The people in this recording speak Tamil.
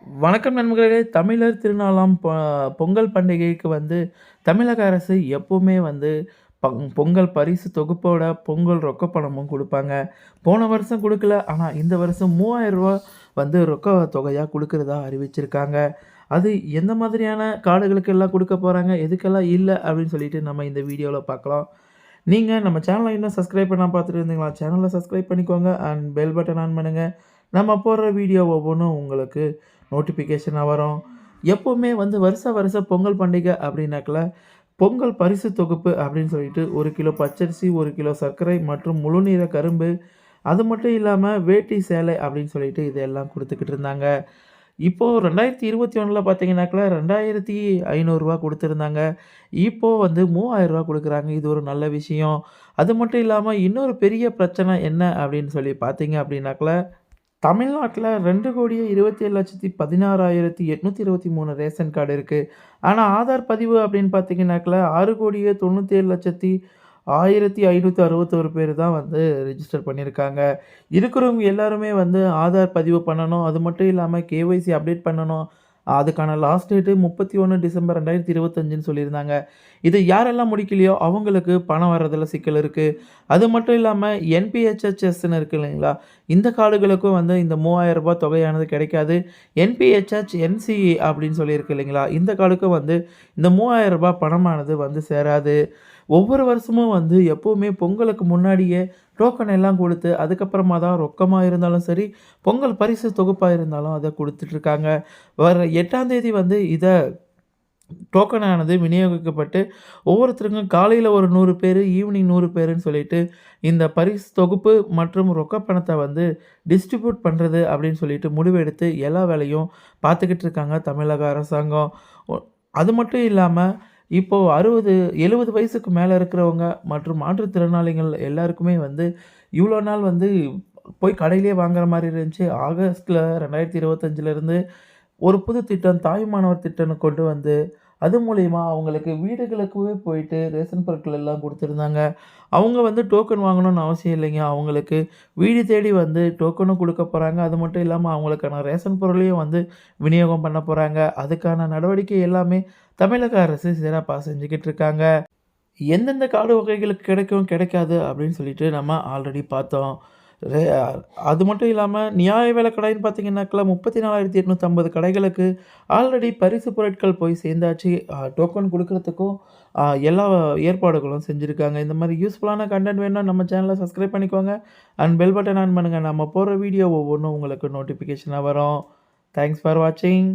வணக்கம் நண்பர்களே! தமிழர் திருநாளாம் பொங்கல் பண்டிகைக்கு தமிழக அரசு எப்பவுமே பொங்கல் பரிசு தொகுப்போட பொங்கல் ரொக்க பணமும் குடுப்பாங்க. போன வருஷம் குடுக்கல. ஆனா இந்த வருஷம் ரூ. 3000 ரொக்க தொகையா குடுக்கிறதா அறிவிச்சிருக்காங்க. அது எந்த மாதிரியான கார்டுகளுக்கெல்லாம் குடுக்க போறாங்க, எதுக்கெல்லாம் இல்ல அப்படின்னு சொல்லிட்டு நம்ம இந்த வீடியோல பார்க்கலாம். நீங்க நம்ம சேனல இன்னும் சப்ஸ்கிரைப் பண்ணாம பார்த்துட்டு இருந்தீங்களா, சேனல சப்ஸ்கிரைப் பண்ணிக்கோங்க அண்ட் பெல் பட்டன் ஆன் பண்ணுங்க. நம்ம போடுற வீடியோ ஒவ்வொன்னும் உங்களுக்கு நோட்டிஃபிகேஷனா வரும். எப்பவுமே வருஷம் பொங்கல் பண்டிகை அப்படின்னாக்கல, பொங்கல் பரிசு தொகுப்பு அப்படின்னு சொல்லிட்டு 1 கிலோ பச்சரிசி, 1 கிலோ சர்க்கரை மற்றும் முழுநீர கரும்பு, அது மட்டும் இல்லாம வேட்டி, சேலை அப்படின்னு சொல்லிட்டு இதெல்லாம் குடுத்துக்கிட்டு இருந்தாங்க. இப்போ 2021ல பார்த்தீங்கன்னாக்கா ரூ. 2500 குடுத்திருந்தாங்க. இப்போ ரூ. 3000 குடுக்குறாங்க. இது ஒரு நல்ல விஷயம். அது மட்டும் இல்லாம இன்னொரு பெரிய பிரச்சனை என்ன அப்படின்னு சொல்லி பார்த்தீங்க அப்படின்னாக்கா தமிழ்நாட்ல 2,27,16,823 ரேஷன் கார்டு இருக்கு. ஆனா, ஆதார் பதிவு அப்படின்னு பார்த்தீங்கன்னாக்கா 6,97,1561 பேர் தான் ரிஜிஸ்டர் பண்ணியிருக்காங்க. இருக்கிறவங்க எல்லாருமே ஆதார் பதிவு பண்ணணும். அது மட்டும் இல்லாம கேஒய்சி அப்டேட் பண்ணணும். அதுக்கான லாஸ்ட் டேட்டு 31 டிசம்பர் 2025ன்னு சொல்லியிருந்தாங்க. இத யாரெல்லாம் முடிக்கலையோ அவங்களுக்கு பணம் வர்றதுல சிக்கல் இருக்கு. அது மட்டும் இல்லாம என்பிஹெச்ஹெச்எஸ்ன்னு இருக்கு இல்லைங்களா? இந்த கார்டுகளுக்கும் இந்த ரூ. 3000 தொகையானது கிடைக்காது. என்பிஹெச்ஹெச், என்சிஇ அப்படின்னு சொல்லி இருக்கு இல்லைங்களா? இந்த கார்டுக்கும் இந்த ரூ. 3000 பணமானது சேராது. ஒவ்வொரு வருஷமும் எப்பவுமே பொங்கலுக்கு முன்னாடியே டோக்கன் எல்லாம் குடுத்து, அதுக்கப்புறமா தான் ரொக்கமா இருந்தாலும் சரி, பொங்கல் பரிசு தொகுப்பா இருந்தாலும் அத குடுத்துட்டுருக்காங்க. வர 8ஆம் தேதி இத டோக்கன் ஆனது விநியோகிக்கப்பட்டு, ஒவ்வொருத்தருக்கும் காலையில ஒரு 100 பேரு, ஈவினிங் 100 பேருன்னு சொல்லிட்டு, இந்த பரிசு தொகுப்பு மற்றும் ரொக்க பணத்த டிஸ்ட்ரிபியூட் பண்றது அப்படின்னு சொல்லிட்டு முடிவெடுத்து எல்லா வேலையும் பார்த்துக்கிட்டு இருக்காங்க தமிழக அரசாங்கம். ஒ அது மட்டும் இல்லாம, இப்போ 60, 70 வயசுக்கு மேல இருக்கிறவங்க மற்றும் மாற்றுத்திறனாளிகள் எல்லாருக்குமே இவ்வளோ நாள் போய் கடையிலேயே வாங்குற மாரி இருந்துச்சு. ஆகஸ்ட்ல 2025லேருந்து ஒரு புது திட்டம் தாயுமானவர் திட்டம்னு கொண்டு அது மூலியமா அவங்களுக்கு வீடுகளுக்குவே போயிட்டு ரேஷன் பொருட்கள் எல்லாம் குடுத்துருந்தாங்க. அவங்க டோக்கன் வாங்கணும்னு அவசியம் இல்லைங்க. அவங்களுக்கு வீடு தேடி டோக்கனும் குடுக்க போறாங்க. அது மட்டும் இல்லாம அவங்களுக்கான ரேஷன் பொருளையும் விநியோகம் பண்ண போறாங்க. அதுக்கான நடவடிக்கை எல்லாமே தமிழக அரசு சிறப்பா செஞ்சுக்கிட்டு இருக்காங்க. எந்தெந்த காடு வகைகளுக்கு கிடைக்கும், கிடைக்காது அப்படின்னு சொல்லிட்டு நம்ம ஆல்ரெடி பார்த்தோம். ரெ அது மட்டும் இல்லாம நியாய விலை கடைன்னு பார்த்தீங்கன்னாக்கா 34,850 கடைகளுக்கு ஆல்ரெடி பரிசு பொருட்கள் போய் சேர்ந்தாச்சு. டோக்கன் குடுக்குறதுக்கும் எல்லா ஏற்பாடுகளும் செஞ்சிருக்காங்க. இந்த மாரி யூஸ்ஃபுல்லான கன்டென்ட் வேணும்னா நம்ம சேனல சப்ஸ்கிரைப் பண்ணிக்கோங்க அண்ட் பெல் பட்டன் ஆன் பண்ணுங்க. நம்ம போடுற வீடியோ ஒவ்வொன்னும் உங்களுக்கு நோட்டிஃபிகேஷனா வரும். தேங்க்ஸ் ஃபார் வாட்சிங்.